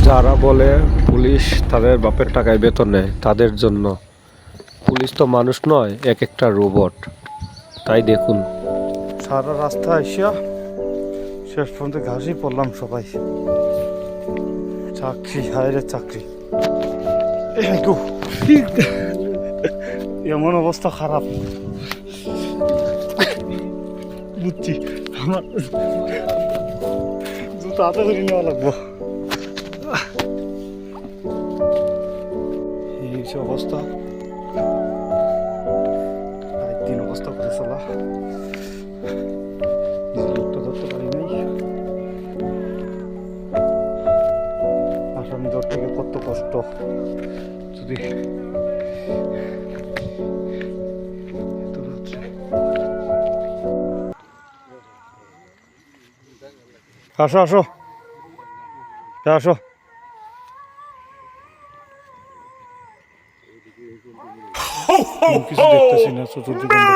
যারা বলে পুলিশ তাদের বাপের টাকায় বেতন নেয়, তাদের জন্য। পুলিশ তো মানুষ নয়, এক একটা রোবট। তাই দেখুন, সারা রাস্তা আসিয়া শেষ পর্যন্ত ঘাসই পড়লাম সবাই। চাকরি, হায়রে চাকরি, এমন অবস্থা খারাপ। বুঝছি, আমার জুতো হাতে করে নেওয়া লাগবো। এই হচ্ছে অবস্থা, একদিন অবস্থা করে চলা। লোকটা ধরতে পারি নাই, আসামি ধরতে গিয়ে কত কষ্ট। যদি আসো আসো আসো, কিছু দেখতেছি না চতুর্দিকে।